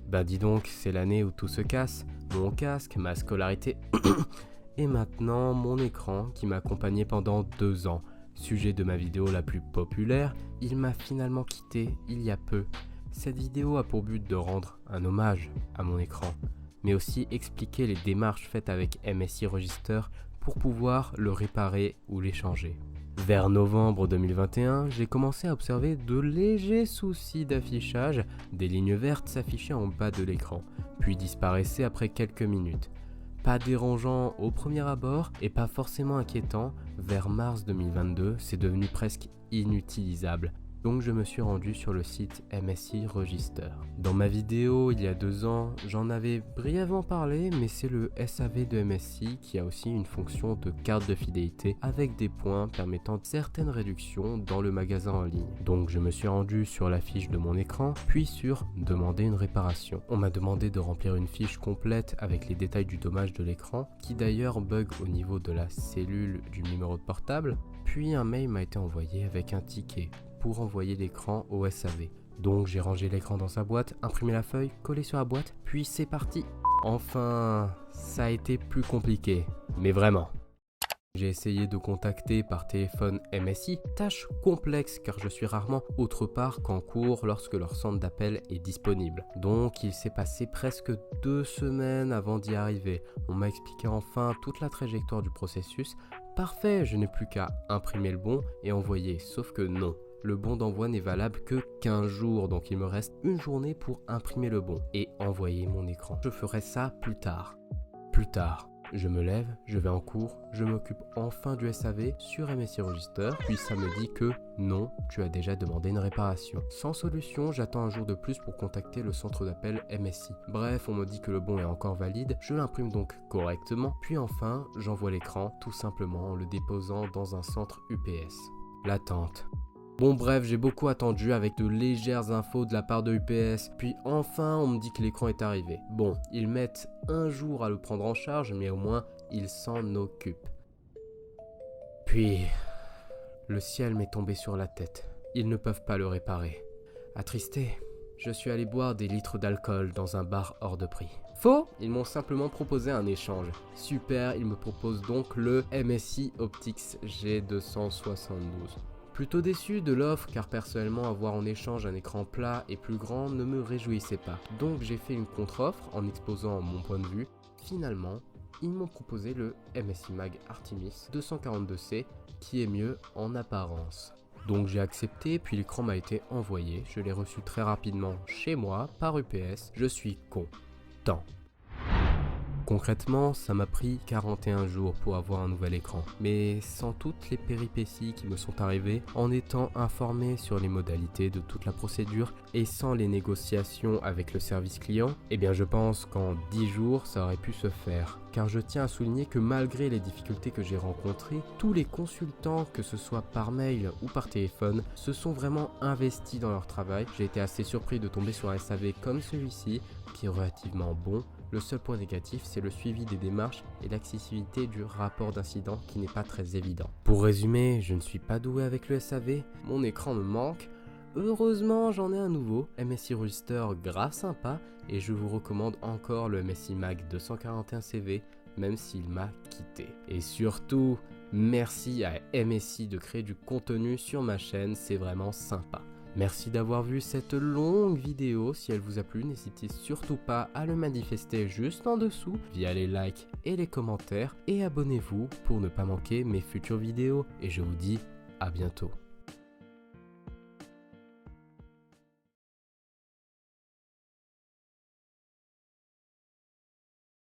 Bah dis donc, c'est l'année où tout se casse. Mon casque, ma scolarité et maintenant mon écran qui m'a accompagné pendant 2 ans. Sujet de ma vidéo la plus populaire, il m'a finalement quitté il y a peu. Cette vidéo a pour but de rendre un hommage à mon écran, mais aussi expliquer les démarches faites avec MSI Register pour pouvoir le réparer ou l'échanger. Vers novembre 2021, j'ai commencé à observer de légers soucis d'affichage, des lignes vertes s'affichaient en bas de l'écran, puis disparaissaient après quelques minutes. Pas dérangeant au premier abord et pas forcément inquiétant, vers mars 2022, c'est devenu presque inutilisable. Donc je me suis rendu sur le site MSI Register. Dans ma vidéo il y a 2 ans, j'en avais brièvement parlé, mais c'est le SAV de MSI qui a aussi une fonction de carte de fidélité avec des points permettant certaines réductions dans le magasin en ligne. Donc je me suis rendu sur la fiche de mon écran, puis sur demander une réparation. On m'a demandé de remplir une fiche complète avec les détails du dommage de l'écran, qui d'ailleurs bug au niveau de la cellule du numéro de portable, puis un mail m'a été envoyé avec un ticket pour envoyer l'écran au SAV. Donc j'ai rangé l'écran dans sa boîte, imprimé la feuille, collé sur la boîte, puis c'est parti. Enfin, ça a été plus compliqué, mais vraiment. J'ai essayé de contacter par téléphone MSI, tâche complexe car je suis rarement autre part qu'en cours lorsque leur centre d'appel est disponible. Donc il s'est passé presque 2 semaines avant d'y arriver. On m'a expliqué enfin toute la trajectoire du processus. Parfait, je n'ai plus qu'à imprimer le bon et envoyer, sauf que non. Le bon d'envoi n'est valable que 15 jours, donc il me reste une journée pour imprimer le bon et envoyer mon écran. Je ferai ça plus tard. Plus tard. Je me lève, je vais en cours, je m'occupe enfin du SAV sur MSI Register, puis ça me dit que non, tu as déjà demandé une réparation. Sans solution, j'attends un jour de plus pour contacter le centre d'appel MSI. Bref, on me dit que le bon est encore valide, je l'imprime donc correctement, puis enfin, j'envoie l'écran tout simplement en le déposant dans un centre UPS. L'attente. Bon bref, j'ai beaucoup attendu avec de légères infos de la part de UPS, puis enfin on me dit que l'écran est arrivé. Bon, ils mettent un jour à le prendre en charge, mais au moins ils s'en occupent. Puis, le ciel m'est tombé sur la tête. Ils ne peuvent pas le réparer. Attristé, je suis allé boire des litres d'alcool dans un bar hors de prix. Faux, ils m'ont simplement proposé un échange. Super, ils me proposent donc le MSI Optix G272. Plutôt déçu de l'offre car personnellement avoir en échange un écran plat et plus grand ne me réjouissait pas. Donc j'ai fait une contre-offre en exposant mon point de vue. Finalement, ils m'ont proposé le MSI Mag Artemis 242C qui est mieux en apparence. Donc j'ai accepté puis l'écran m'a été envoyé. Je l'ai reçu très rapidement chez moi par UPS. Je suis content. Concrètement, ça m'a pris 41 jours pour avoir un nouvel écran, mais sans toutes les péripéties qui me sont arrivées, en étant informé sur les modalités de toute la procédure et sans les négociations avec le service client, eh bien je pense qu'en 10 jours ça aurait pu se faire. Car je tiens à souligner que malgré les difficultés que j'ai rencontrées, tous les consultants, que ce soit par mail ou par téléphone, se sont vraiment investis dans leur travail. J'ai été assez surpris de tomber sur un SAV comme celui-ci, qui est relativement bon. Le seul point négatif, c'est le suivi des démarches et l'accessibilité du rapport d'incident qui n'est pas très évident. Pour résumer, je ne suis pas doué avec le SAV, mon écran me manque. Heureusement, j'en ai un nouveau, MSI Register grave sympa, et je vous recommande encore le MSI Mag 241CV, même s'il m'a quitté. Et surtout, merci à MSI de créer du contenu sur ma chaîne, c'est vraiment sympa. Merci d'avoir vu cette longue vidéo, si elle vous a plu, n'hésitez surtout pas à le manifester juste en dessous via les likes et les commentaires et abonnez-vous pour ne pas manquer mes futures vidéos et je vous dis à bientôt.